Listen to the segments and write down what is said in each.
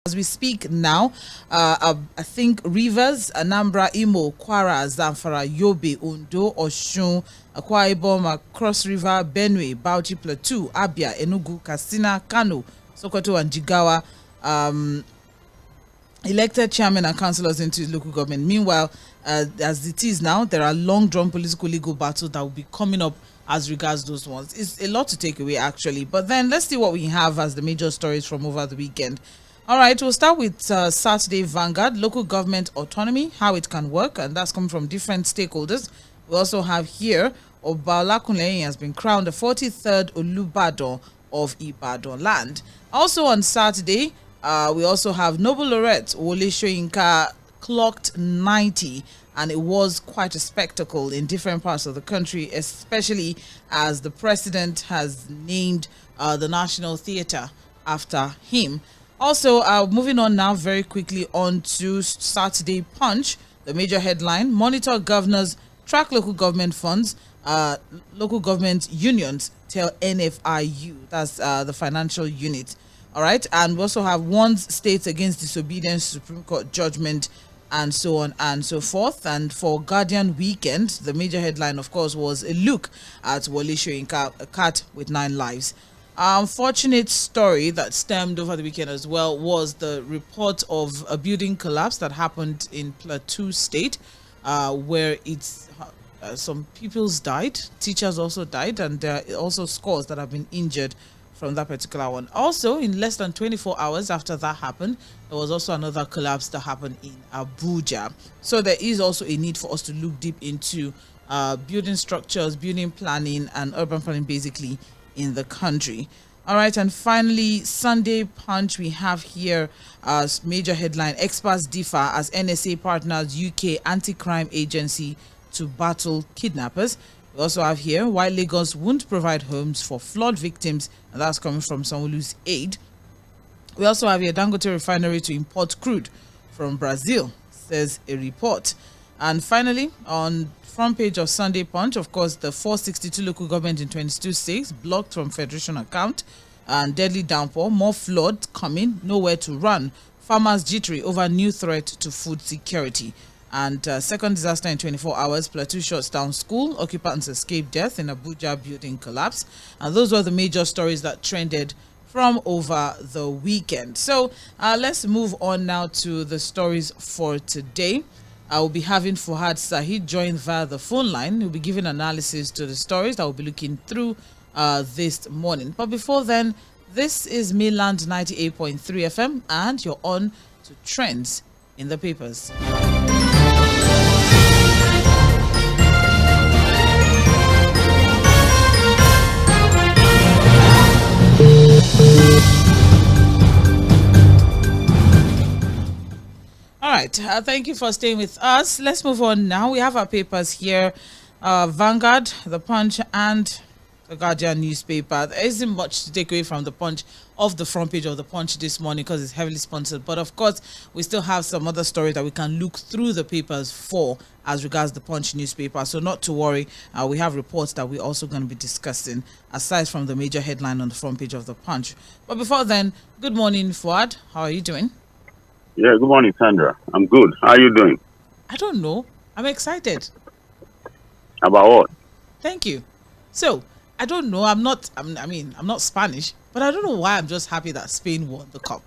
As we speak now, I think Rivers, Anambra, Imo, Kwara, Zamfara, Yobe, Ondo, Osun, Akwa Ibom, Cross River, Benue, Bauchi Plateau, Abia, Enugu, Katsina, Kano, Sokoto, and Jigawa elected chairman and councillors into local government. Meanwhile, as it is now, there are long-drawn political legal battles that will be coming up as regards those ones. It's a lot to take away, actually. But then let's see what we have as the major stories from over the weekend. All right, we'll start with Saturday Vanguard, local government autonomy, how it can work, and that's coming from different stakeholders. We also have here, Oba Olakunleye has been crowned the 43rd Olubadan of Ibadan land. Also on Saturday, we also have Nobel laureate Wole Soyinka clocked 90, and it was quite a spectacle in different parts of the country, especially as the president has named the National Theatre after him. Also, moving on now very quickly on to Saturday Punch, the major headline: monitor governors track local government funds, local government unions tell NFIU, that's the financial unit. All right, and we also have warns states against disobedience to Supreme Court judgment, and so on and so forth. And for Guardian Weekend, the major headline, of course, was a look at Wole Soyinka, a cat with 9 lives. Unfortunate story that stemmed over the weekend as well was the report of a building collapse that happened in Plateau State, where some people's died, teachers also died, and there are also scores that have been injured from that particular one. Also, in less than 24 hours after that happened, there was also another collapse that happened in Abuja. So there is also a need for us to look deep into building structures, building planning, and urban planning basically in the country. All right, and finally, Sunday Punch, we have here as major headline: experts differ as NSA partners UK anti-crime agency to battle kidnappers. We also have here why Lagos won't provide homes for flood victims, and that's coming from Sanwo-Olu's aid. We also have here Dangote refinery to import crude from Brazil, says a report. And finally, on front page of Sunday Punch, of course, the 462 local government in 22 states blocked from federation account, and deadly downpour, more flood coming, nowhere to run. Farmers jittery over new threat to food security. And second disaster in 24 hours, Plateau shuts down school, occupants escape death in Abuja building collapse. And those were the major stories that trended from over the weekend. So let's move on now to the stories for today. I will be having Fuhad Sahid join via the phone line. He'll be giving analysis to the stories that we'll be looking through this morning. But before then, this is Mainland 98.3 FM, and you're on to Trends in the Papers. All right, thank you for staying with us. Let's move on now. We have our papers here, Vanguard, The Punch, and the Guardian newspaper. There isn't much to take away from the Punch, off the front page of the Punch this morning, because it's heavily sponsored. But of course, we still have some other stories that we can look through the papers for as regards the Punch newspaper. So not to worry, we have reports that we're also going to be discussing aside from the major headline on the front page of the Punch. But before then, good morning, Fuad. How are you doing? Yeah, good morning, Sandra. I'm good. How are you doing? I don't know. I'm excited. About what? Thank you. So, I don't know. I'm not Spanish, but I don't know why I'm just happy that Spain won the cup.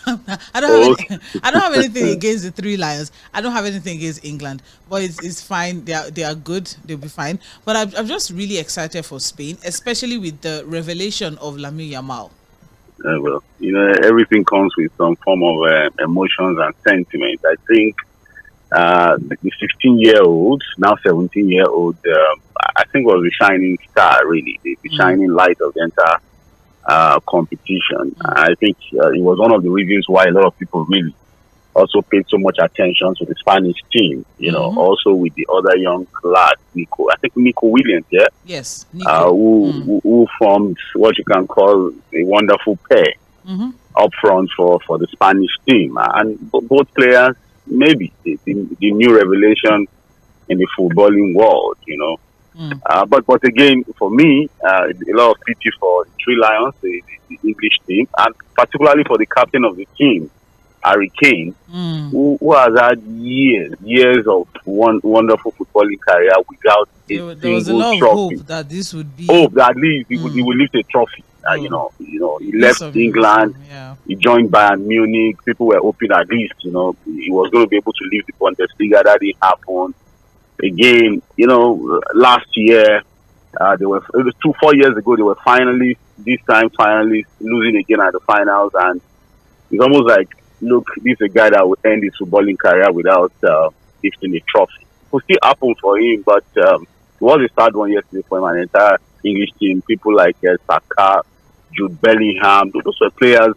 I don't have anything against the Three Lions. I don't have anything against England, but it's fine. They are good. They'll be fine. But I'm just really excited for Spain, especially with the revelation of Lamine Yamal. Well, everything comes with some form of emotions and sentiment. I think the 16-year-old, now 17-year-old, I think was the shining star, really, the shining light of the entire competition. I think it was one of the reasons why a lot of people really also paid so much attention to the Spanish team, also with the other young lad, Nico. I think Nico Williams, yeah? Yes, Nico. Who formed what you can call a wonderful pair up front for the Spanish team. And both players, maybe the new revelation in the footballing world, But again, for me, a lot of pity for the Three Lions, the English team, and particularly for the captain of the team, Hurricane, who has had years of wonderful footballing career without there was a lot of trophy. hope that this would be Hope that at least he would lift a trophy. You know, he left England. He joined Bayern Munich. People were hoping at least, he was going to be able to leave the Bundesliga. That didn't happen. Again, last year, it was 4 years ago, they were finalists. This time, finalists, losing again at the finals. And it's almost like, look, this is a guy that would end his footballing career without lifting a trophy. It could still happen for him, but it was a sad one yesterday for him. An entire English team, people like Saka, Jude Bellingham, those were players,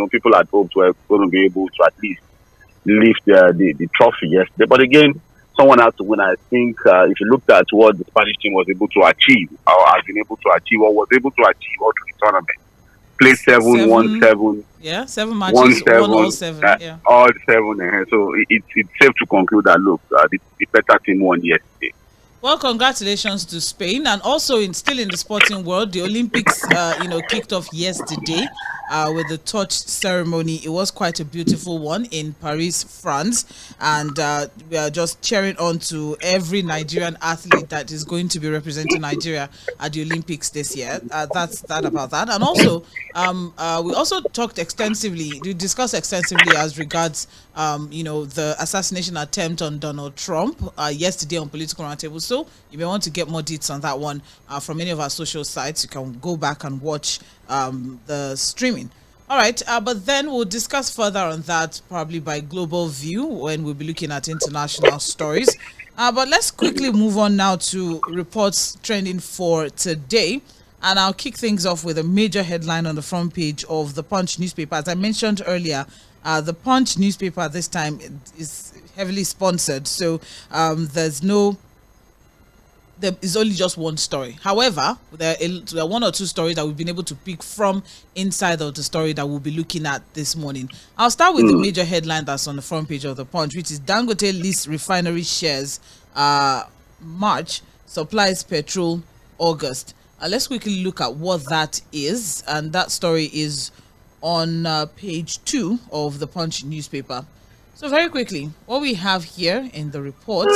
people had hoped were going to be able to at least lift the trophy yesterday. But again, someone has to win. I think if you looked at what the Spanish team was able to achieve, or has been able to achieve, or was able to achieve all through the tournament, played 7, won 7. Yeah, 7 matches, won all 7. All 7. So it's safe to conclude that, look, the better team won yesterday. Well, congratulations to Spain. And also, still in the sporting world, the Olympics, kicked off yesterday with the torch ceremony. It was quite a beautiful one in Paris, France. And we are just cheering on to every Nigerian athlete that is going to be representing Nigeria at the Olympics this year. That's that about that. And also, we also discussed extensively as regards, the assassination attempt on Donald Trump yesterday on Political Roundtable. So you may want to get more deets on that one from any of our social sites. You can go back and watch the streaming. All right, but then we'll discuss further on that probably by Global View when we'll be looking at international stories. But let's quickly move on now to reports trending for today. And I'll kick things off with a major headline on the front page of the Punch newspaper. As I mentioned earlier, the Punch newspaper this time is heavily sponsored. So there is only just one story. However, there are 1 or 2 stories that we've been able to pick from inside of the story that we'll be looking at this morning. I'll start with the major headline that's on the front page of the Punch, which is Dangote lists refinery shares March, supplies petrol August. Let's quickly look at what that is. And that story is on page 2 of the Punch newspaper. So very quickly, what we have here in the report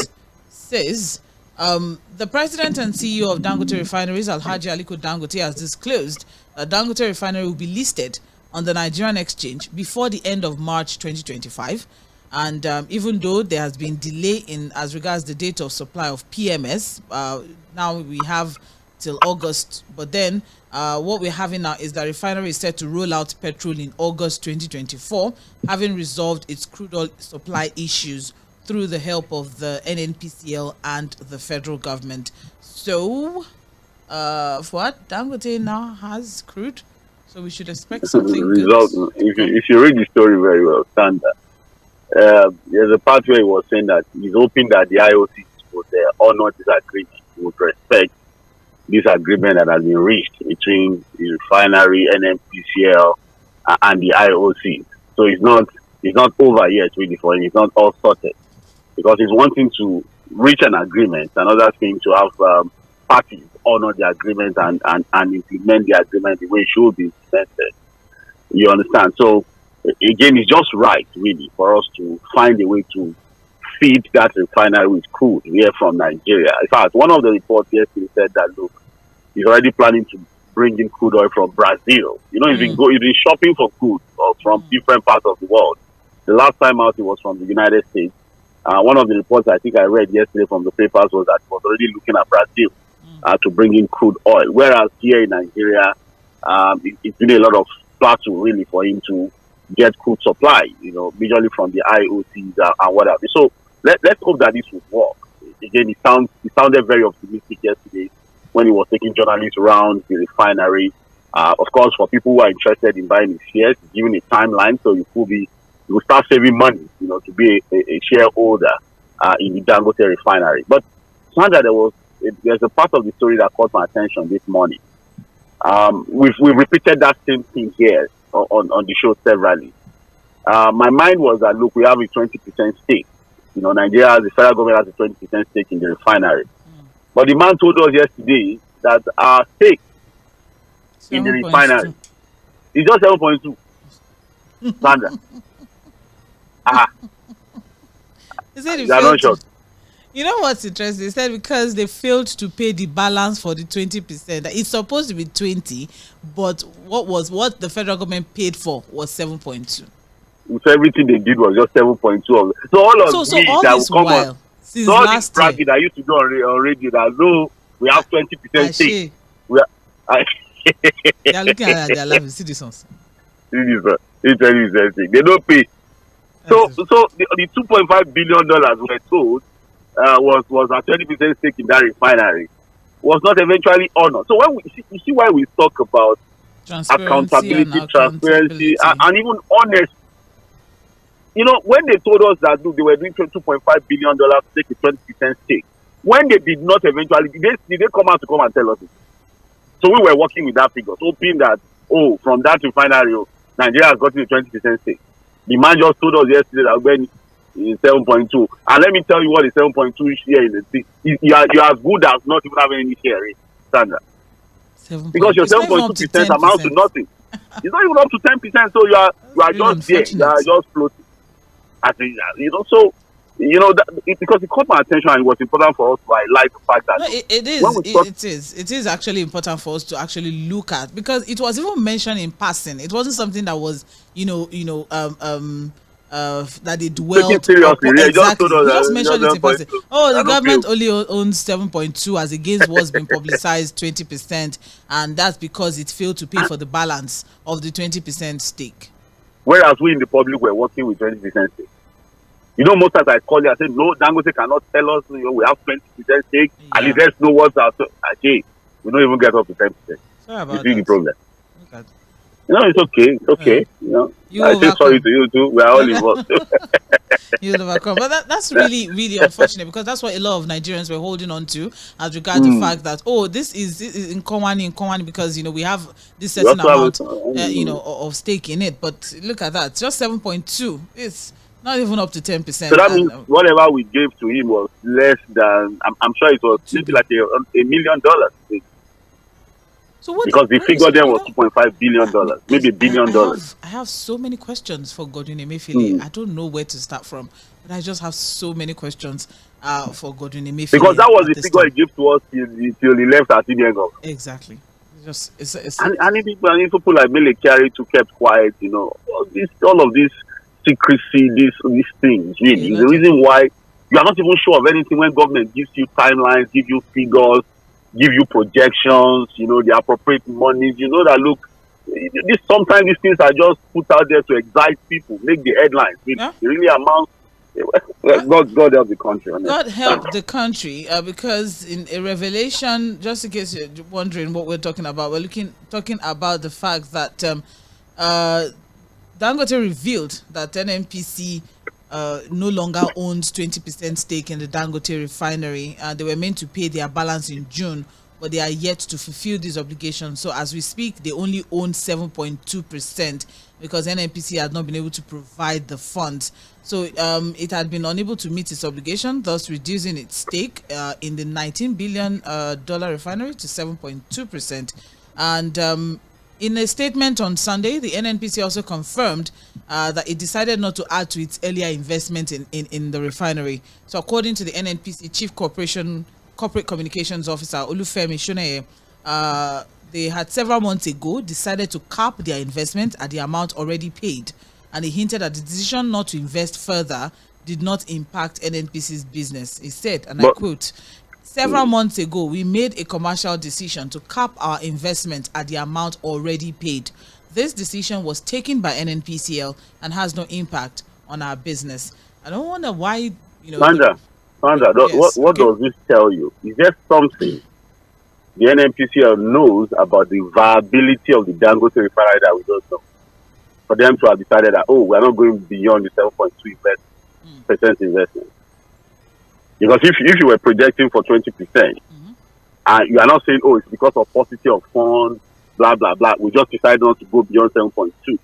says the president and CEO of Dangote Refineries, Alhaji Aliko Dangote, has disclosed that Dangote Refinery will be listed on the Nigerian exchange before the end of March 2025. And even though there has been delay as regards the date of supply of PMS, now we have till August. But then what we're having now is that refinery is set to roll out petrol in August 2024, having resolved its crude oil supply issues through the help of the NNPCL and the federal government. So, Dangote now has crude, so we should expect something good. If you read the story very well, Sandra, there's a part where he was saying that he's hoping that the IOC would honor this agreement, would respect this agreement that has been reached between the refinery, NNPCL, and the IOC. So it's not over yet, really, for him. It's not all sorted. Because he's wanting to reach an agreement, another thing to have parties honor the agreement and implement the agreement the way it should be implemented. You understand? So, again, it's just right, really, for us to find a way to feed that refinery with crude here from Nigeria. In fact, one of the reports yesterday said that, look, he's already planning to bring in crude oil from Brazil. He's been shopping for crude from different parts of the world. The last time out, it was from the United States. One of the reports I think I read yesterday from the papers was that he was already looking at Brazil to bring in crude oil. Whereas here in Nigeria, it's been a lot of battle really for him to get crude supply, majorly from the IOCs and whatever. So let's hope that this will work. Again, it sounded very optimistic yesterday when he was taking journalists around the refinery. Of course, for people who are interested in buying his shares, giving a timeline, so you will start saving money, to be a shareholder in the Dangote refinery. But Sandra, there's a part of the story that caught my attention this morning. We've repeated that same thing here on the show severally. My mind was that, look, we have a 20% stake. Nigeria, the federal government has a 20% stake in the refinery. But the man told us yesterday that our stake in the refinery is just 7.2. Sandra. He said he You are failed not sure. You know what's interesting? He said because they failed to pay the balance for the 20%. It's supposed to be 20, but what the federal government paid for was 7.2. So everything they did was just 7.2 of it. So all of So me all that this will come while, on, since so all this last bragging year, I used to do on radio that no, we have 20% stake. We are, they are looking at their life. See this one. They don't pay. So the $2.5 billion were told was a 20% stake in that refinery was not eventually honored. So when you see why we talk about accountability, transparency, and even honesty. You know, when they told us that they were doing $2.5 billion to take a 20% stake, when they did not eventually, did they come out to come and tell us it? So we were working with that figure, hoping that, from that refinery, Nigeria has gotten a 20% stake. The man just told us yesterday that when is 7.2. And let me tell you what the 7.2 share in the thing. You are as good as not even having any share in standard. Because your 7.2% amounts to nothing. It's not even up to 10%, so you are really just there. You are just floating. So because it caught my attention and it was important for us to highlight the fact that it is actually important for us to actually look at, because it was even mentioned in passing. It wasn't something that was that they dwelled seriously. Exactly. Just mentioned it in passing. The government only owns 7.2 as against what's been publicized 20%, and that's because it failed to pay for the balance of the 20% stake. Whereas we in the public were working with 20% stake. Most times I call you, I say, no, Dangote cannot tell us, we have 20% stake, and if let's know what's our we don't even get up to 10%. Sorry about the problem. Okay. It's okay. It's okay. I say sorry to you too. We are all involved. You'll overcome. But that's really, really unfortunate, because that's what a lot of Nigerians were holding on to as regards the fact that, this is in Ǹkwáńwánì, because, we have this certain amount, of stake in it. But look at that. Just 7.2. It's not even up to 10%. So that means whatever we gave to him was less than, I'm sure it was maybe like $1 million. So because the figure then was $2.5 billion, maybe $1 billion. I have so many questions for Godwin Emefiele. I don't know where to start from, but I just have so many questions for Godwin Emefiele. Because that was the figure he gave to us till he left at CBN. Exactly. And people like Mele Kyari too kept quiet. All of this secrecy, these things. Really, the reason why you are not even sure of anything when government gives you timelines, give you figures, give you projections, the appropriate monies. That look, sometimes these things are just put out there to excite people, make the headlines. It really amounts. God help the country. God help the country, because in a revelation, just in case you're wondering what we're talking about, we're talking about the fact that Dangote revealed that NNPC no longer owns 20% stake in the Dangote refinery. They were meant to pay their balance in June, but they are yet to fulfill these obligations. So as we speak, they only own 7.2% because NNPC had not been able to provide the funds. So it had been unable to meet its obligation, thus reducing its stake in the $19 billion refinery to 7.2%. And in a statement on Sunday, the NNPC also confirmed that it decided not to add to its earlier investment in the refinery. So according to the NNPC Chief Corporate Communications Officer, Olufemi Shoneye, they had several months ago decided to cap their investment at the amount already paid. And he hinted that the decision not to invest further did not impact NNPC's business. He said, and I quote, "Several months ago, we made a commercial decision to cap our investment at the amount already paid. This decision was taken by NNPCL and has no impact on our business." I don't wonder why, Sandra, what does this tell you? Is there something the NNPCL knows about the viability of the Dangote refinery that we don't know? For them to have decided that, we're not going beyond the 7.2% investment. Because if you were projecting for 20%, and you are not saying, it's because of paucity of funds, blah, blah, blah, we just decided not to go beyond 7.2.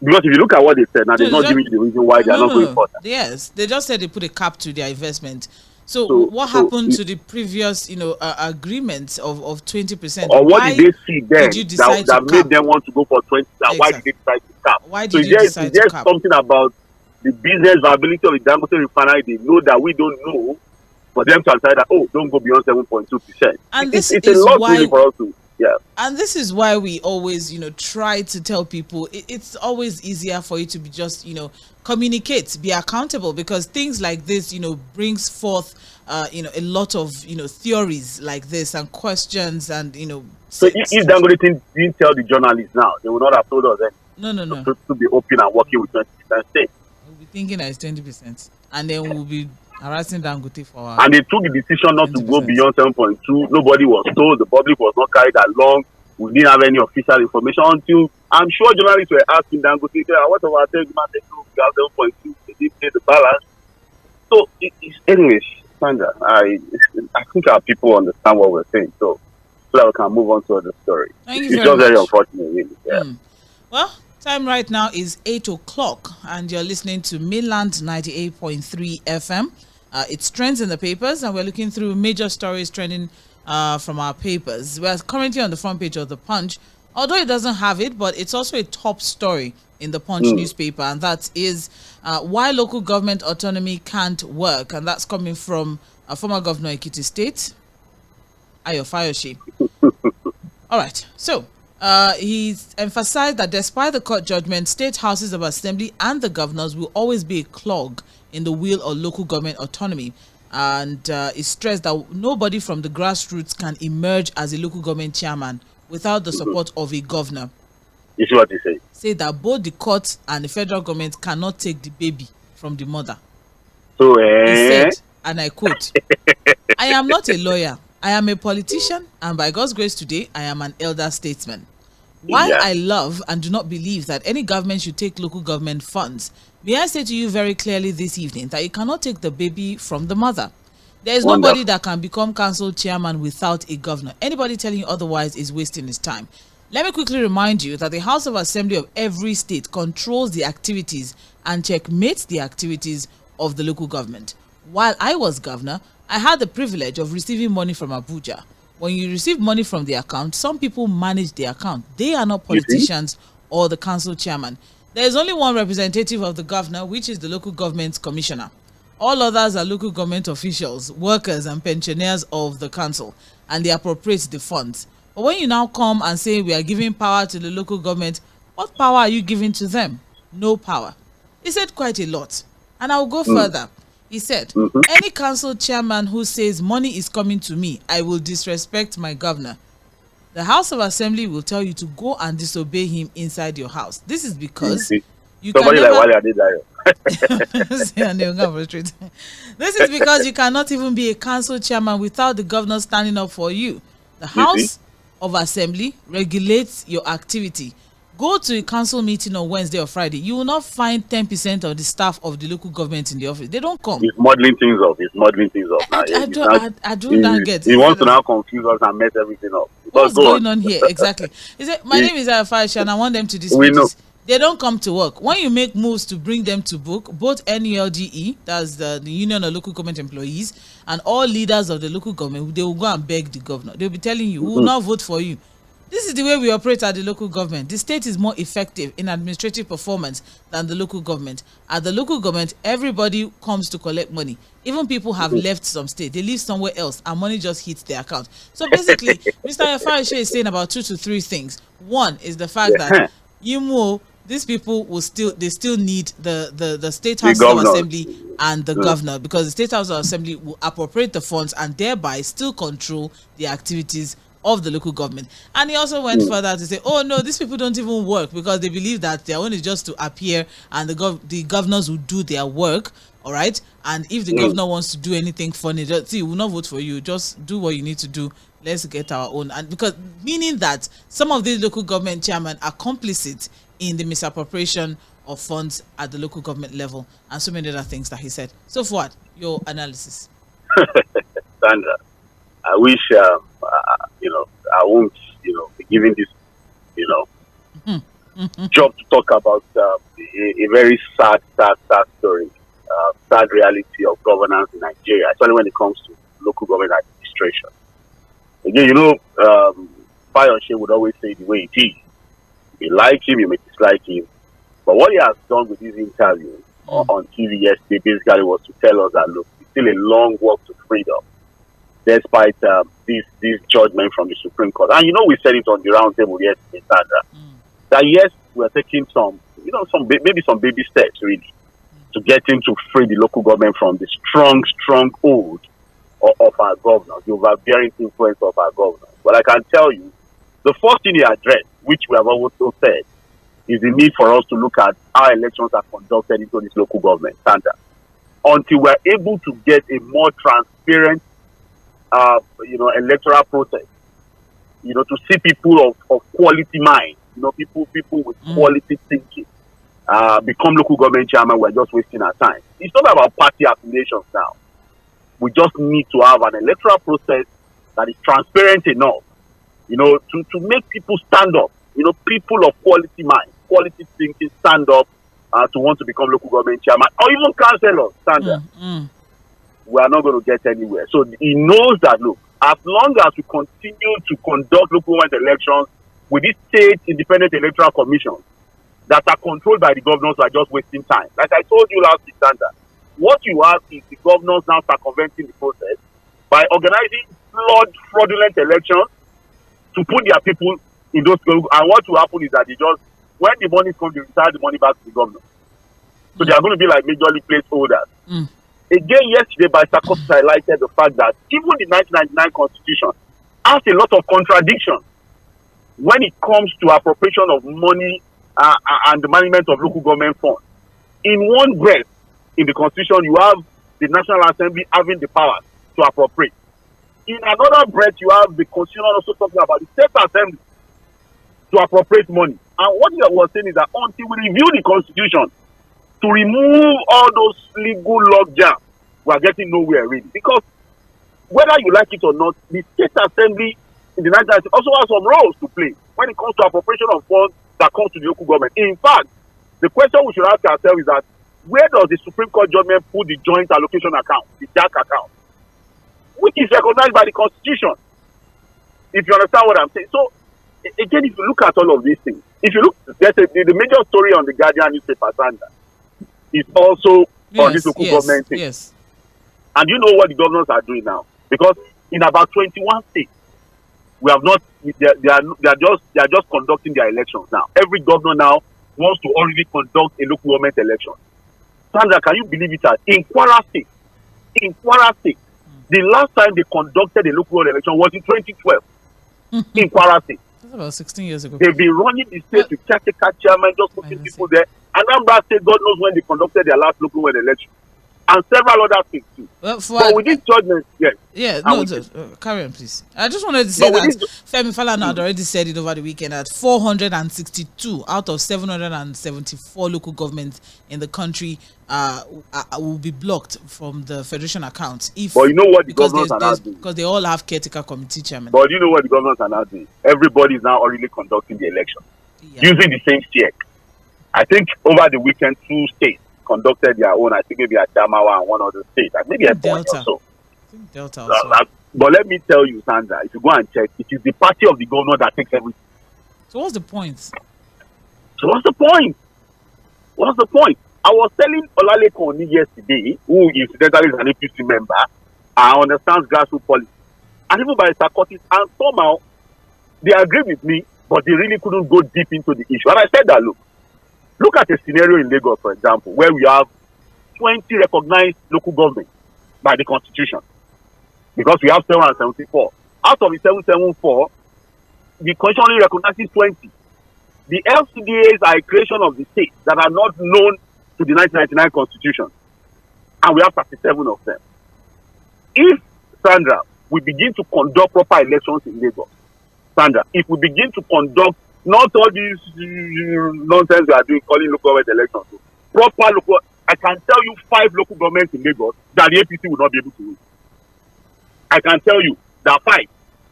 Because if you look at what they said, now they're not giving you the reason why they are not going further. Yes, they just said they put a cap to their investment. So what happened to the previous, agreements of 20%? Or what did they see then that made them want to go for 20? Why did they decide to cap? Why did you decide to cap? Something about the business viability of the Dangote refinery, they know that we don't know, for them to decide that, oh, don't go beyond 7.2%. And it's this a is lot why really for us to, yeah. And this is why we always, try to tell people it's always easier for you to be just, communicate, be accountable, because things like this, brings forth, a lot of, theories like this and questions and, So if Dangote didn't tell the journalists now, they would not have told us then. No. To be open and working with 20% stake. We'll be thinking that it's 20%. And then we'll be harassing Dangote for and they took the decision not 20%. To go beyond 7.2. Nobody was told. The public was not carried along. We didn't have any official information until I'm sure journalists were asking Dangote, what about the 7.2? They didn't pay the balance. So anyways, Sandra, I think our people understand what we're saying. So that we can move on to the story. It's just very unfortunate, really. Yeah. Well, time right now is 8 o'clock, and you're listening to Mainland 98.3 FM. It's trends in the papers, and we're looking through major stories trending from our papers. We're currently on the front page of the Punch, although it doesn't have it, but it's also a top story in the Punch newspaper, and that is why local government autonomy can't work, and that's coming from former governor of Ekiti State, Ayo Fayoshi. All right, so he's emphasized that despite the court judgment, state houses of assembly and the governors will always be a clog in the wheel of local government autonomy, and he stressed that nobody from the grassroots can emerge as a local government chairman without the support of a governor. You see what he said? Say that both the courts and the federal government cannot take the baby from the mother. So, he said, and I quote, "I am not a lawyer. I am a politician, and by God's grace today, I am an elder statesman. While I love and do not believe that any government should take local government funds, may I say to you very clearly this evening that you cannot take the baby from the mother. There is nobody that can become council chairman without a governor. Anybody telling you otherwise is wasting his time. Let me quickly remind you that the House of Assembly of every state controls the activities and checkmates the activities of the local government. While I was governor, I had the privilege of receiving money from Abuja. When you receive money from the account, some people manage the account. They are not politicians or the council chairman. There is only one representative of the governor, which is the local government commissioner. All others are local government officials, workers and pensioners of the council, and they appropriate the funds. But when you now come and say we are giving power to the local government, what power are you giving to them? No power." He said quite a lot. And I will go further. He said, "Any council chairman who says money is coming to me, I will disrespect my governor. The House of Assembly will tell you to go and disobey him inside your house. This is because you somebody can like never... This is because you cannot even be a council chairman without the governor standing up for you. The House of Assembly regulates your activity. Go to a council meeting on Wednesday or Friday. You will not find 10% of the staff of the local government in the office. They don't come." He's modeling things up. I do not get it. He wants to now confuse us and mess everything up. What's going on here? Exactly. He said, "My name is Afash and I want them to dispute this." They don't come to work. When you make moves to bring them to book, both NULGE, that's the Union of Local Government Employees, and all leaders of the local government, they will go and beg the governor. They'll be telling you, "We will not vote for you." This is the way we operate at the local government. The state is more effective in administrative performance than the local government. At the local government, everybody comes to collect money. Even people have left some state. They live somewhere else and money just hits their account. So basically, Mr. Afarishe is saying about 2 to 3 things. One is the fact that these people will still need the State House of Assembly and the governor, because the State House of Assembly will appropriate the funds and thereby still control the activities of the local government. And he also went further to say, "Oh no, these people don't even work because they believe that their own is just to appear and the governors will do their work, all right? And if the governor wants to do anything funny, we will not vote for you. Just do what you need to do. Let's get our own." And because meaning that some of these local government chairmen are complicit in the misappropriation of funds at the local government level and so many other things that he said. So Fuad, your analysis. Sandra, I wish I won't be giving this job to talk about a very sad story, sad reality of governance in Nigeria, especially when it comes to local government administration. Again, Fayose would always say the way it is. You like him, you may dislike him. But what he has done with this interview on TV yesterday basically was to tell us that, look, it's still a long walk to freedom, despite this judgment from the Supreme Court. And we said it on the round table yesterday, Sandra, that yes, we're taking maybe some baby steps really to getting to free the local government from the strong hold of our governors, the overbearing influence of our governors. But I can tell you, the first thing he addressed, which we have also said, is the need for us to look at how elections are conducted into this local government standard. Until we're able to get a more transparent, electoral process, to see people of quality mind, people with quality thinking, become local government chairman, we're just wasting our time. It's not about party affiliations now. We just need to have an electoral process that is transparent enough, to make people stand up, people of quality mind, quality thinking stand up to want to become local government chairman or even councillors stand up. We are not going to get anywhere. So he knows that, look, as long as we continue to conduct local government elections with these state independent electoral commissions that are controlled by the governors, who are just wasting time. Like I told you last week, Sandra, what you have is the governors now circumventing the process by organizing fraudulent elections to put their people in those schools. And what will happen is that when the money comes, they return the money back to the governor. So they are going to be like majorly placeholders. Again, yesterday, by Sağᴇ highlighted the fact that even the 1999 Constitution has a lot of contradictions when it comes to appropriation of money and the management of local government funds. In one breath, in the Constitution, you have the National Assembly having the power to appropriate. In another breath, you have the Constitution also talking about the State Assembly to appropriate money. And what you were saying is that until we review the Constitution to remove all those legal logjam, we are getting nowhere really. Because whether you like it or not, the State Assembly in the 1990s also has some roles to play when it comes to appropriation of funds that comes to the local government. In fact, the question we should ask ourselves is that where does the Supreme Court judgment put the joint allocation account, the JAC account, which is recognized by the Constitution? If you understand what I'm saying. So, again, if you look at all of these things, if you look, the major story on the Guardian newspaper, Sandra, is also on this local government thing. Yes. And you know what the governors are doing now? Because in about 21 states, we have not. They are just conducting their elections now. Every governor now wants to already conduct a local government election. Sandra, can you believe it? In Kwara State, the last time they conducted a local government election was in 2012 in Kwara State. That's about 16 years ago. They've been running the state with caretaker chairman, just putting people there. And Anambra State, God knows when they conducted their last local government election. And several other things too. But with this judgment, yes. Yeah, no, carry on, please. I just wanted to say that Femi Falana had already said it over the weekend that 462 out of 774 local governments in the country will be blocked from the federation account. But you know what the governors are now doing? Because they all have caretaker committee chairman. But you know what the governors are now doing? Everybody is now already conducting the election using the same check. I think over the weekend, 2 states conducted their own. I think maybe at Adamawa and one other state, like maybe a point or so. Delta also. But let me tell you, Sandra, if you go and check, it is the party of the governor that takes everything. So what's the point? I was telling Olaleko yesterday, who incidentally is an APC member, and understands grassroots politics, and even by Sağᴇ, and somehow they agree with me, but they really couldn't go deep into the issue. And I said that, look at a scenario in Lagos, for example, where we have 20 recognized local governments by the Constitution, because we have 774. Out of the 774, the Constitution only recognizes 20. The LCDAs are a creation of the state that are not known to the 1999 Constitution, and we have 37 of them. If, Sandra, we begin to conduct proper elections in Lagos, Sandra, if we begin to conduct not all these nonsense we are doing, calling local government elections, proper local, I can tell you 5 local governments in Lagos that the APC will not be able to win. I can tell you that 5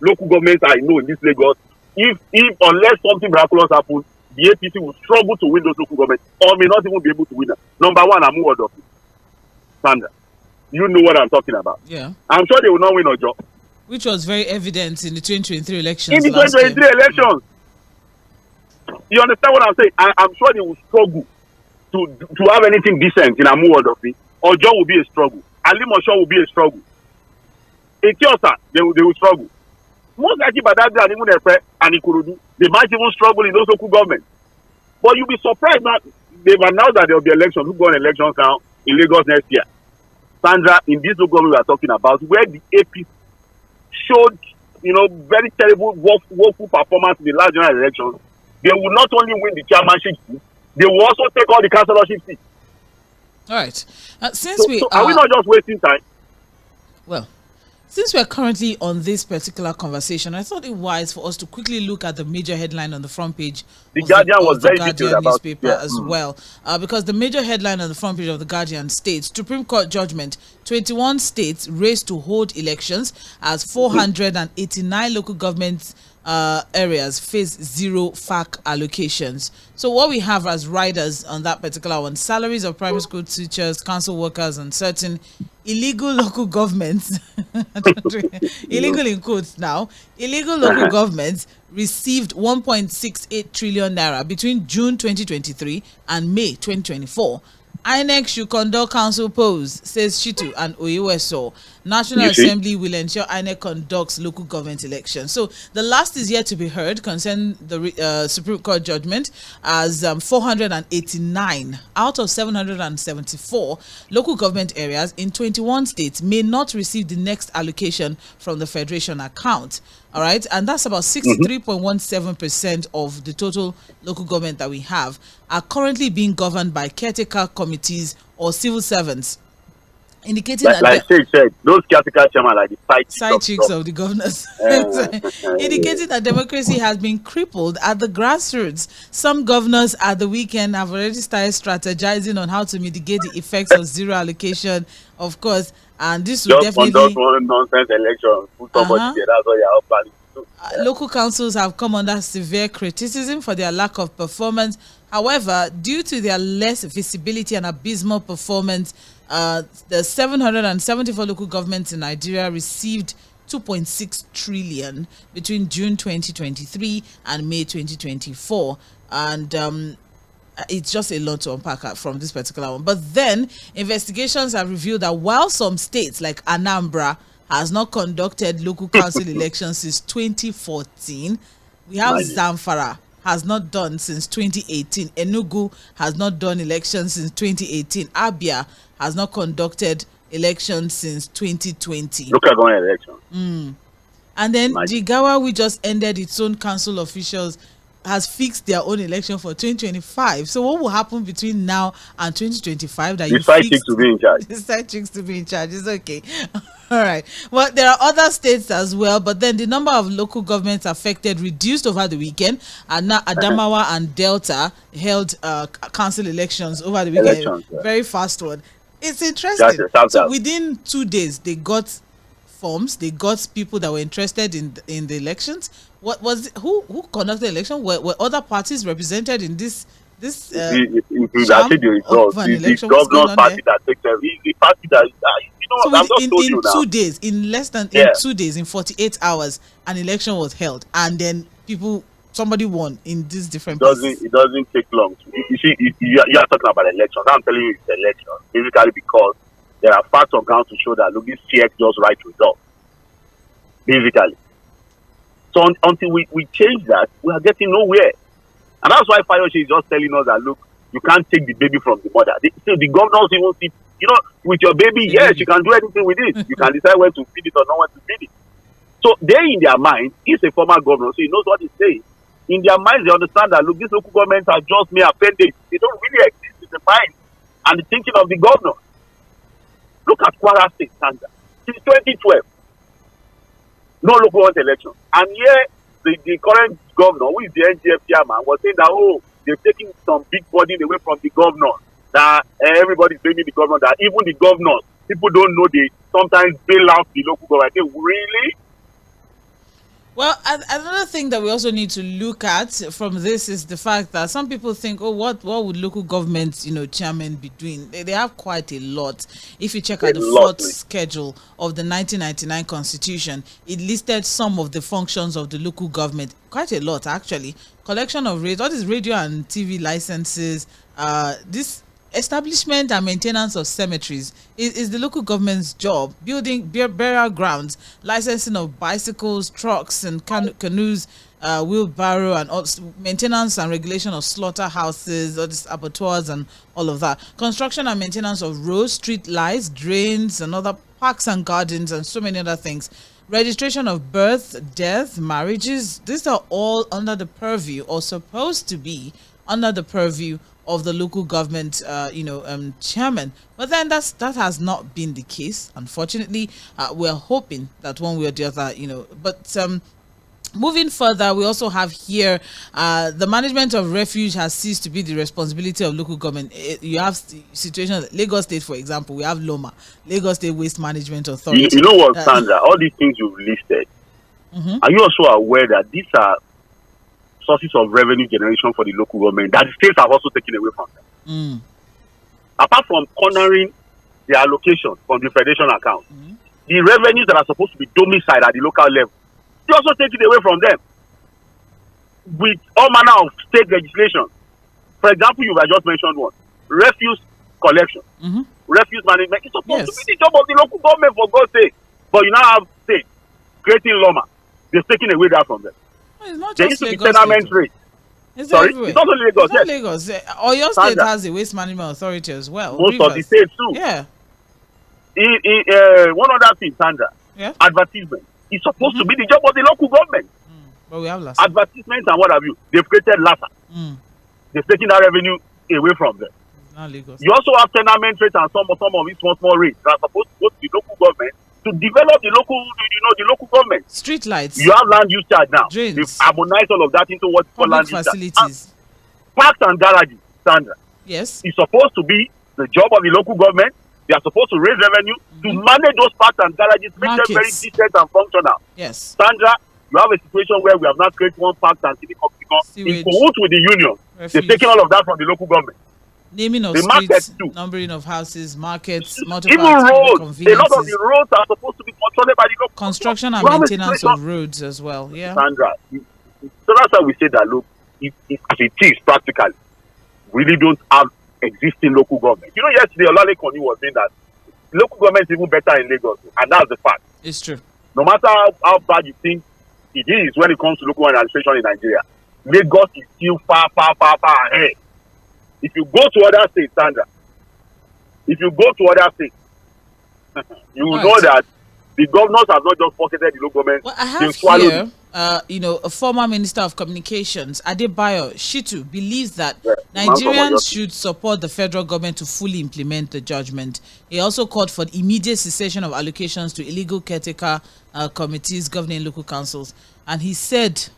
local governments I know in this Lagos, if unless something miraculous happens, the APC will struggle to win those local governments or may not even be able to win them. Number 1, Amuwodofi. Sandra, you know what I'm talking about. Yeah. I'm sure they will not win Ojo. Which was very evident in the 2023 elections. In the 2023 elections. You understand what I'm saying? I'm sure they will struggle to have anything decent in Amuwodofi, Ojo will be a struggle. Alimosho will be a struggle. Etiosa, they will struggle. Most likely Badagry and even Efe and Ikorodu, they might even struggle in those local governments. But you'll be surprised that they've announced that there will be elections. Who go on elections now in Lagos next year? Sandra, in this local government we are talking about, where the AP showed, very terrible, woeful performance in the last general elections, they will not only win the chairmanship seat, they will also take all the councillorship seats. All right. So are we not just wasting time? Well, since we're currently on this particular conversation, I thought it wise for us to quickly look at the major headline on the front page of the Guardian newspaper as well. Because the major headline on the front page of the Guardian states, Supreme Court judgment, 21 states race to hold elections as 489 local governments areas face zero FAC allocations. So what we have as riders on that particular one, salaries of primary school teachers, council workers, and certain illegal local governments, illegal in quotes now, illegal local governments received 1.68 trillion naira between June 2023 and May 2024. INEC should conduct council polls, says Shitu and Oyeweso. National Assembly will ensure INEC conducts local government elections. So the last is yet to be heard concerning the Supreme Court judgment, as 489 out of 774 local government areas in 21 states may not receive the next allocation from the Federation account. All right, and that's about 63.17% of the total local government that we have are currently being governed by caretaker committees or civil servants, indicating like Sheikh said, those caretaker chairmen are the side chicks of the governors, indicating that democracy has been crippled at the grassroots. Some governors at the weekend have already started strategizing on how to mitigate the effects of zero allocation, of course. And this will definitely conduct one nonsense election. Put somebody there, that's all you're planning to do. Local councils have come under severe criticism for their lack of performance. However, due to their less visibility and abysmal performance, the 774 local governments in Nigeria received 2.6 trillion between June 2023 and May 2024. And it's just a lot to unpack from this particular one. But then investigations have revealed that while some states like Anambra has not conducted local council elections since 2014, we have Zamfara has not done since 2018. Enugu has not done elections since 2018. Abia has not conducted elections since 2020. Local government elections. And then Jigawa, we just ended its own council officials, has fixed their own election for 2025. So what will happen between now and 2025 that you side chicks to be in charge? The side chicks to be in charge is okay. All right. Well, there are other states as well, but then the number of local governments affected reduced over the weekend. And now Adamawa and Delta held council elections over the weekend. Very fast one. It's interesting. So within 2 days, they got forms, they got people that were interested in the elections. What was it? Who conducted the election? Were other parties represented in this the governor's party that takes the party that in 2 days, in less than 2 days, in 48 hours, an election was held, and then somebody won in these different places. It doesn't take long. You see, you are talking about elections. I'm telling you, it's election basically because there are facts on ground to show that look, this CX just right results. Basically. So until we change that, we are getting nowhere. And that's why Fayose is just telling us that, look, you can't take the baby from the mother. So the governors even see, with your baby, yes, you can do anything with it. You can decide when to feed it or not when to feed it. So they, in their mind, he's a former governor, so he knows what he's saying. In their minds, they understand that, look, these local governments are just mere appendage. They don't really exist in the mind and the thinking of the governor. Look at Kwara State standard. Since 2012, no local government election. And here, the current governor, who is the NGF chairman, was saying that, they're taking some big burden away from the governor. That everybody's blaming the governor. That even the governors, people don't know, they sometimes bail out the local government. I say, really? Well, another thing that we also need to look at from this is the fact that some people think, what would local governments, chairmen be doing? They have quite a lot. If you check out the fourth schedule of the 1999 Constitution, it listed some of the functions of the local government. Quite a lot, actually. Collection of radio and TV licenses, this establishment and maintenance of cemeteries is the local government's job. Building burial grounds, licensing of bicycles, trucks, and canoes, wheelbarrow, and maintenance and regulation of slaughterhouses, all these abattoirs, and all of that. Construction and maintenance of roads, street lights, drains, and other parks and gardens, and so many other things. Registration of birth, death, marriages. These are all under the purview, or supposed to be under the purview of the local government, chairman. But then that has not been the case, unfortunately. We're hoping that one way or the other, but moving further, we also have here the management of refuge has ceased to be the responsibility of local government. You have situations, Lagos State, for example, we have LOMA, Lagos State Waste Management Authority. You know what, Sandra, all these things you've listed, are you also aware that these are sources of revenue generation for the local government that the states have also taken away from them? Apart from cornering the allocation from the federation account, the revenues that are supposed to be domiciled at the local level, they also take it away from them with all manner of state legislation. For example, you have just mentioned one, refuse collection, refuse management. It's supposed to be the job of the local government, for God's sake. But you now have states creating LOMA. They've taken away that from them. It's not there just used to be Lagos tenement State. rate. It's Sorry, everywhere. it's not only Lagos. It's not Lagos. Oyo State has a waste management authority as well. Most Rivers. of the states too. Yeah. One other thing, Sandra. Yeah. Advertisement. It's supposed to be the job of the local government. But we have last. Advertisements and what have you. They've created LASA. They've taken that revenue away from them. Not Lagos. You also have tenement rates and some of these small rates that are supposed to go to the local government to develop the local government. Street lights. You have land use charge now. Drains. They've harmonized all of that into what's called land use charge. Facilities. Parks and garages, Sandra. Yes. It's supposed to be the job of the local government. They are supposed to raise revenue to manage those parks and garages, make them very decent and functional. Yes. Sandra, you have a situation where we have not created one park and city in cahoots with the union. They've taken all of that from the local government. Naming of the streets, numbering of houses, markets, even roads. A lot of the roads are supposed to be controlled by the local construction and maintenance of roads as well. Yeah. Sandra, so that's why we say that, look, as it is practically, we really don't have existing local government. You know, yesterday Olalekoni was saying that local government is even better in Lagos, and that's the fact. It's true. No matter how bad you think it is when it comes to local administration in Nigeria, Lagos is still far ahead. If you go to other states, Sandra, you will know that the governors have not just pocketed the local government. Well, I have here, a former Minister of Communications, Adebayo Shitu, believes that Nigerians should support the federal government to fully implement the judgment. He also called for the immediate cessation of allocations to illegal caretaker committees governing local councils. And he said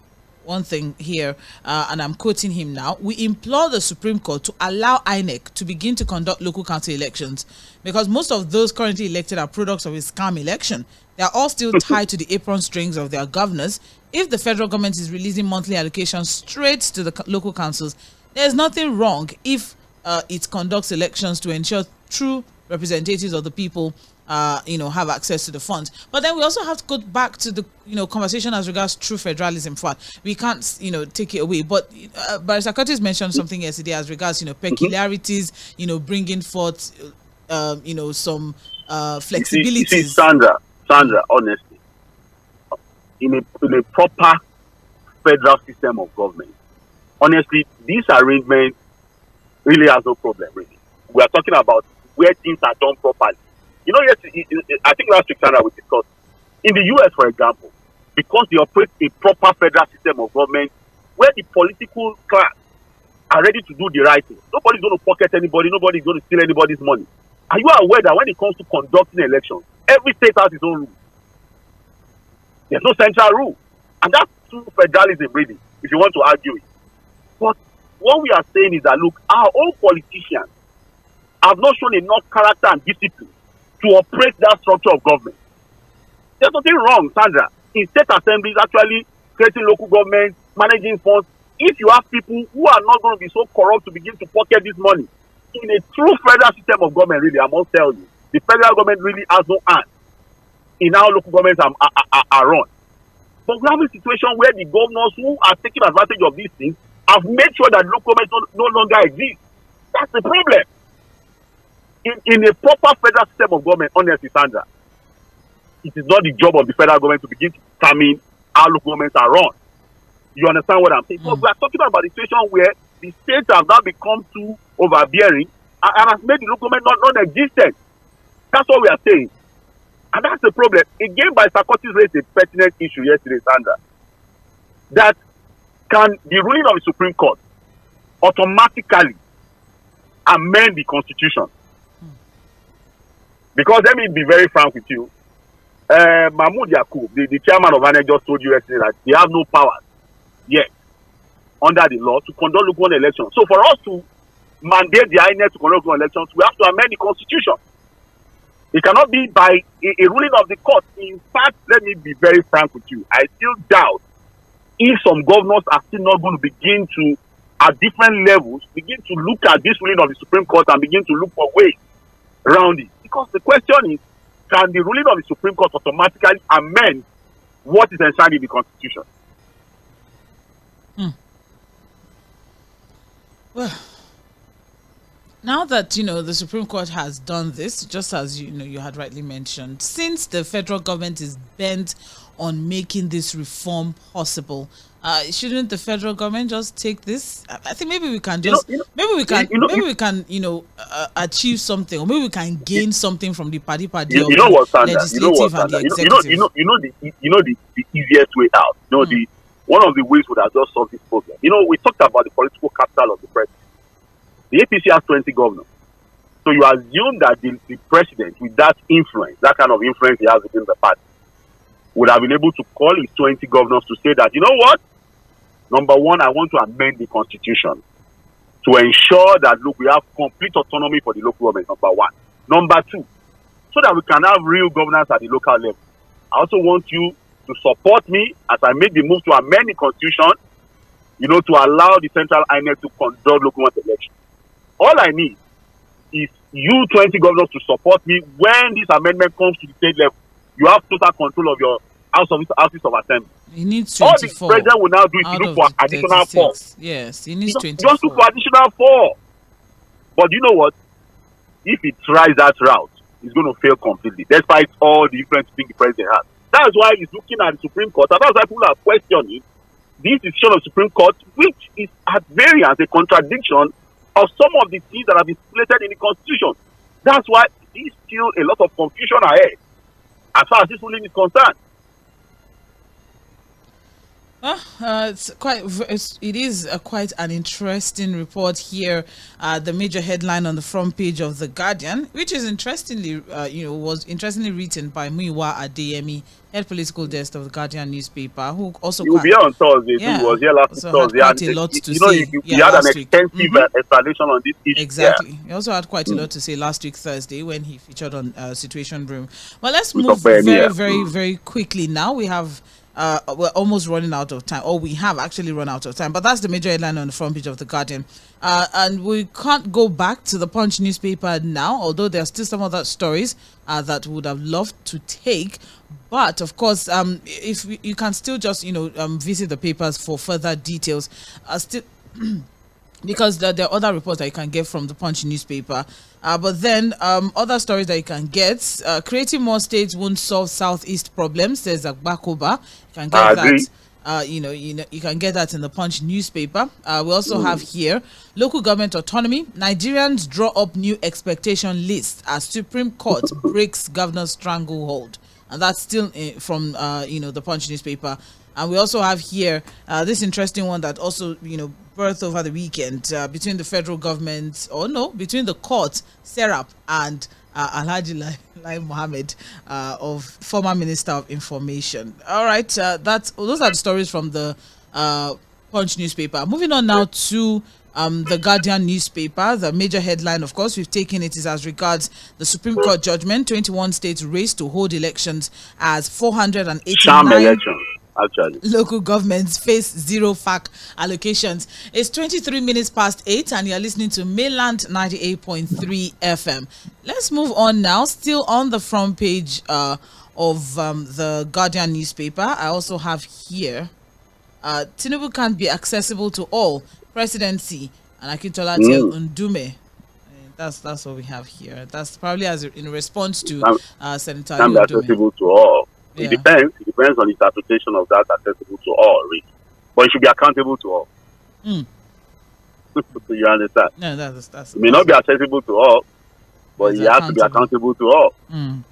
one thing here, and I'm quoting him now: "We implore the Supreme Court to allow INEC to begin to conduct local council elections, because most of those currently elected are products of a scam election. They are all still tied to the apron strings of their governors. If the federal government is releasing monthly allocations straight to the local councils, there's nothing wrong if it conducts elections to ensure true representatives of the people have access to the funds." But then we also have to go back to the conversation as regards true federalism. We can't take it away. But Barrister Curtis mentioned something yesterday as regards peculiarities, bringing forth some flexibilities. You see, Sandra, honestly, in a proper federal system of government, honestly, this arrangement really has no problem. Really, we are talking about where things are done properly. Yes, I think last week, Sandra, we discussed. In the US, for example, because they operate a proper federal system of government where the political class are ready to do the right thing. Nobody's going to pocket anybody. Nobody's going to steal anybody's money. Are you aware that when it comes to conducting elections, every state has its own rules? There's no central rule. And that's true federalism, really, if you want to argue it. But what we are saying is that, look, our own politicians have not shown enough character and discipline to operate that structure of government. There's nothing wrong, Sandra, in state assemblies actually creating local government, managing funds. If you have people who are not going to be so corrupt to begin to pocket this money, in a true federal system of government, really, I must tell you, the federal government really has no hand in how local governments are run. But we have a situation where the governors who are taking advantage of these things have made sure that local governments no longer exist. That's the problem. In a proper federal system of government, honestly, Sandra, it is not the job of the federal government to begin to determine how local governments are run. You understand what I'm saying? But we are talking about the situation where the states have now become too overbearing and has made the local government non-existent. That's what we are saying. And that's the problem. Again, by Sarkozy raised a pertinent issue yesterday, Sandra, that can the ruling of the Supreme Court automatically amend the Constitution? Because let me be very frank with you. Mahmoud Yakub, the chairman of INEC, just told you yesterday that they have no powers yet under the law to conduct local elections. So for us to mandate the INEC to conduct local elections, we have to amend the Constitution. It cannot be by a ruling of the court. In fact, let me be very frank with you. I still doubt if some governors are still not going to begin to, at different levels, begin to look at this ruling of the Supreme Court and begin to look for ways around it. Because the question is, can the ruling of the Supreme Court automatically amend what is enshrined in the Constitution? Well, now that the Supreme Court has done this, just as you had rightly mentioned, since the federal government is bent on making this reform possible, shouldn't the federal government just take this? I think maybe we can just achieve something, or maybe we can gain something from the party of legislative and the executive. The easiest way out. One of the ways would have just solved this problem. We talked about the political capital of the president. The APC has 20 governors. So you assume that the president, with that influence, that kind of influence he has within the party, would have been able to call his 20 governors to say that, you know what? Number one, I want to amend the Constitution to ensure that, look, we have complete autonomy for the local government, number one. Number two, so that we can have real governance at the local level. I also want you to support me as I make the move to amend the Constitution, to allow the central INEC to conduct local government elections. All I need is you 20 governors to support me when this amendment comes to the state level. You have total control of your houses of assembly. He needs 24. All the president will now do is to look for additional 4. Yes, he needs 24. Just look for additional 4. But you know what? If he tries that route, he's going to fail completely, despite all the influence the president has. That's why he's looking at the Supreme Court. And that's why people are questioning this decision of the Supreme Court, which is at variance, a contradiction of some of the things that have been stated in the Constitution. That's why there's still a lot of confusion ahead as far as this ruling is concerned. It is quite an interesting report here. The major headline on the front page of The Guardian, which is was interestingly written by Muyiwa Adeyemi, head political desk of The Guardian newspaper, who also will be here on Thursday. Yeah, he was here last Thursday. Quite a lot to say. He had an extensive explanation on this issue. Exactly. Yeah. He also had quite a lot to say last week Thursday when he featured on Situation Room. Well, let's move very quickly now. We have. We're almost running out of time, or we have actually run out of time, but that's the major headline on the front page of The Guardian. And we can't go back to the Punch newspaper now, although there are still some other stories that we would have loved to take. But of course, if you can still just visit the papers for further details. Because there are other reports that you can get from the Punch newspaper. But then other stories that you can get, creating more states won't solve Southeast problems, says Agbakoba. You can get that. You can get that in the Punch newspaper. We also have here local government autonomy. Nigerians draw up new expectation list as Supreme Court breaks governor's stranglehold, and that's still from the Punch newspaper. And we also have here this interesting one that also birthed over the weekend between the federal government, between the court, Serap, and Alhaji Lai Mohammed, of former Minister of Information. All right, those are the stories from the Punch newspaper. Moving on now to the Guardian newspaper. The major headline, of course, we've taken it is as regards the Supreme Court judgment. 21 states race to hold elections as 489 local governments face zero FAC allocations. It's 23 minutes past 8 and you're listening to Mainland 98.3 FM. Let's move on now. Still on the front page of the Guardian newspaper, I also have here Tinubu can't be accessible to all. Presidency and Akintola tell Ndume That's what we have here. That's probably as in response to Senator Can be accessible to all. Yeah. It depends. It depends on the interpretation of that accessible to all, really. But it should be accountable to all. Mm. You understand? No, that's. It may not be accessible to all, but it has to be accountable to all. Mm.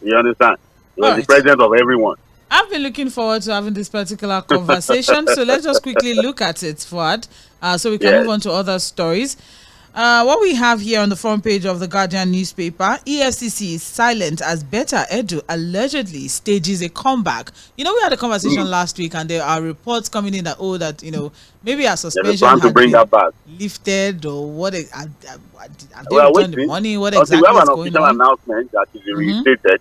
You understand? It was All the right. president of everyone. I've been looking forward to having this particular conversation. So let's just quickly look at it, Fuad, so we can move on to other stories. What we have here on the front page of the Guardian newspaper, EFCC is silent as Betta Edu allegedly stages a comeback. You know, we had a conversation last week, and there are reports coming in that, maybe a suspension to bring that back. lifted, or what? Have they Well, returned the money? What we exactly have is an going official on? announcement that is reinstated.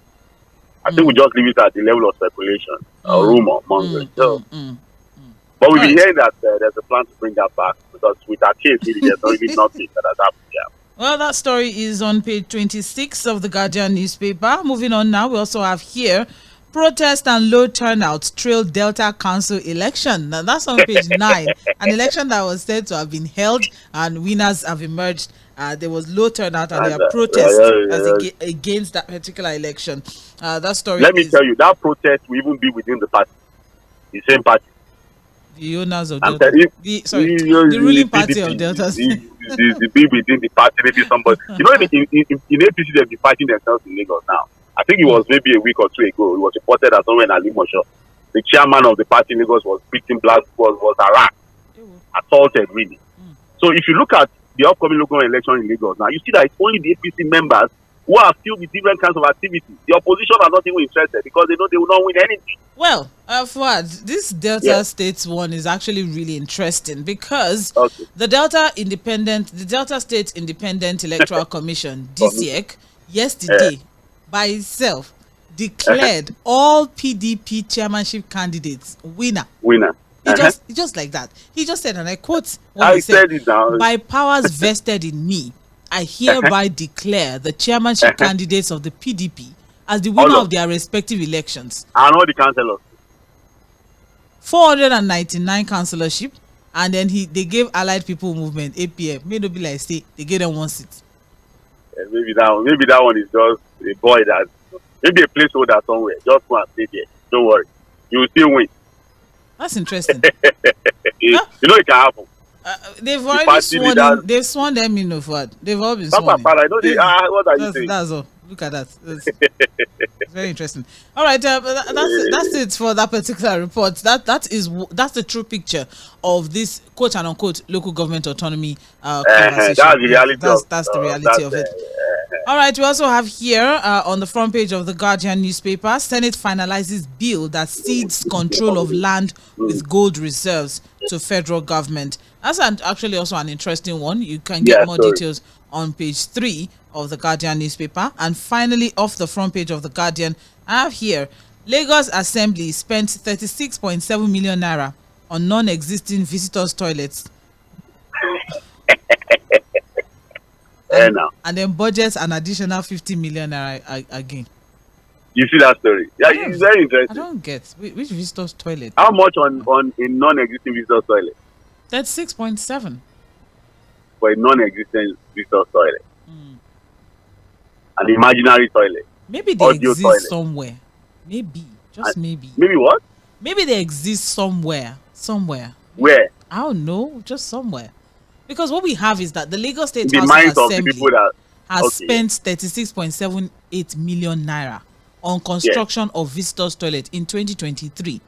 I think we just leave it at the level of speculation or rumor mongering. But we've been hearing that there's a plan to bring that back, because with our case, really, there's really nothing that has happened here. Well, that story is on page 26 of the Guardian newspaper. Moving on now, we also have here, protest and low turnout trail Delta Council election. Now, that's on page 9. An election that was said to have been held and winners have emerged. There was low turnout and there are protests against that particular election. That story. Let me tell you, that protest will even be within the party, the same party. The owners of Delta. The ruling party of Delta. The be within the party, maybe somebody. You know, in APC, they've been fighting themselves in Lagos now. I think it was maybe a week or two ago. It was reported that somewhere in Alimosho, the chairman of the party in Lagos was beaten, was harassed, assaulted, really. So if you look at the upcoming local election in Lagos now, you see that it's only the APC members who are filled with different kinds of activities. The opposition are not even interested because they know they will not win anything. Well, Fuad, this Delta States one is actually really interesting because the Delta State Independent Electoral Commission, DCEC, yesterday by itself declared all PDP chairmanship candidates winner. Just like that. He just said, and I quote what he said, by powers vested in me, I hereby declare the chairmanship candidates of the PDP as the winner of their respective elections. And all the councillors. 499 councillorship, and then they gave Allied People Movement, APM, may not be like say they gave them 1 seat. Maybe that one is just a boy that maybe a placeholder somewhere. Just go and stay there. Don't worry. You will still win. That's interesting. You know it can happen. They've already sworn. They've sworn them in of what? They've all been sworn. I know what are you saying? That's all. Look at that. It's very interesting. All right, that's it for that particular report. That's the true picture of this quote and unquote local government autonomy conversation. That's the reality. That's the reality of it. All right, we also have here on the front page of the Guardian newspaper, Senate finalizes bill that cedes control of land with gold reserves to federal government. That's actually also an interesting one. You can get more details on page 3 of the Guardian newspaper. And finally, off the front page of the Guardian, I have here, Lagos Assembly spent 36.7 million naira on non-existing visitors' toilets. And then budgets an additional 50 million naira again. You see that story? Yeah, it's very interesting. I don't get which visitors' toilet. How much on a non-existing visitors' toilet? 36.7 for a non-existent visitors' toilet. An imaginary toilet. Maybe they exist somewhere. Maybe. Maybe. Maybe what? Maybe they exist somewhere. Where? I don't know. Just somewhere. Because what we have is that the Lagos State House of Assembly has spent 36.78 million naira on construction of visitors' toilet in 2023.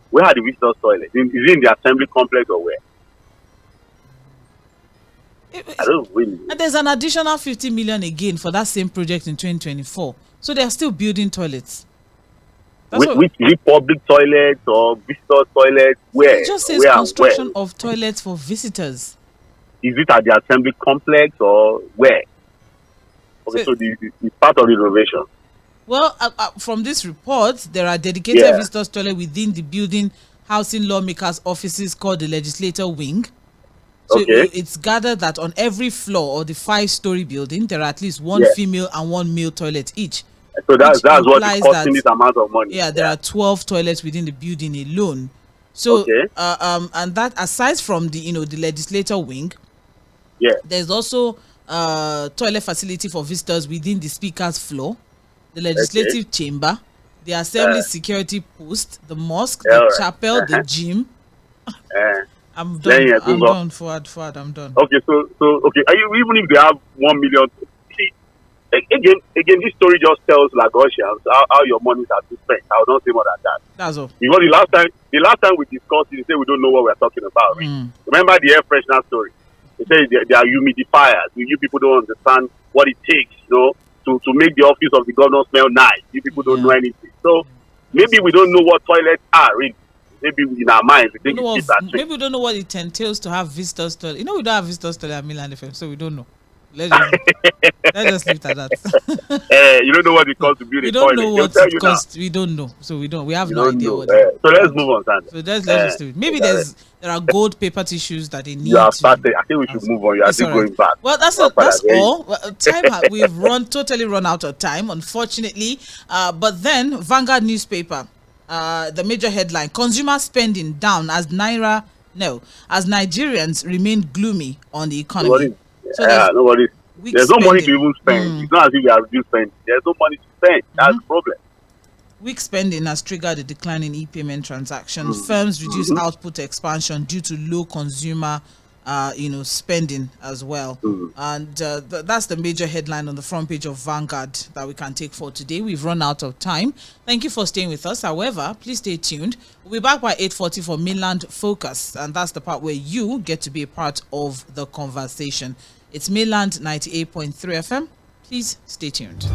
Where are the visitors' toilets? Is it in the assembly complex or where? I don't really know. And there's an additional 50 million again for that same project in 2024. So they're still building toilets. Which public toilets or visitors' toilets? Where? It just says construction of toilets for visitors. Is it at the assembly complex or where? Okay, so it's part of the renovation. Well, from this report, there are dedicated visitors' toilets within the building housing lawmakers' offices called the legislator wing. So it's gathered that on every floor of the 5-story building, there are at least one female and one male toilet each. So that's what is costing this amount of money. Yeah, there are 12 toilets within the building alone. So and that aside from the the legislator wing, Yeah. There's also toilet facility for visitors within the speaker's floor, the legislative chamber, the assembly security post, the mosque, the chapel, the gym. I'm done. I'm done. Forward. I'm done. Okay, so okay. Are you, even if they have 1 million? See, again, this story just tells Lagosians how your monies are to spend. I will not say more than that. That's all. Because the last time we discussed it, they say we don't know what we're talking about. Right? Remember the air freshener story? They say they are humidifiers. You people don't understand what it takes, to make the office of the governor smell nice. You people don't know anything. So maybe we don't know what toilets are really. Maybe in our minds we think it's maybe we don't know what it entails to have visitors toilet. We don't have visitors toilet at Milan FM, so we don't know. Let's just leave it at that. You don't know what it costs to build a toilet. We don't know what it costs. We don't know. So we don't. We have no idea what it so let's move on, Sandra. So let's just do it. Maybe there are gold paper tissues that they need. You have started. I think we should move on. You are still going back. Well, that's all. We've totally run out of time, unfortunately. But then Vanguard newspaper, the major headline: consumer spending down as Nigerians remain gloomy on the economy. There's no money to even spend. It's not as if we are reduced spending. There's no money to spend. That's the problem. Weak spending has triggered a decline in e-payment transactions. Firms reduce output expansion due to low consumer, spending as well. And that's the major headline on the front page of Vanguard that we can take for today. We've run out of time. Thank you for staying with us. However, please stay tuned. We'll be back by 8:40 for Mainland Focus, and that's the part where you get to be a part of the conversation. It's Mainland 98.3 FM. Please stay tuned.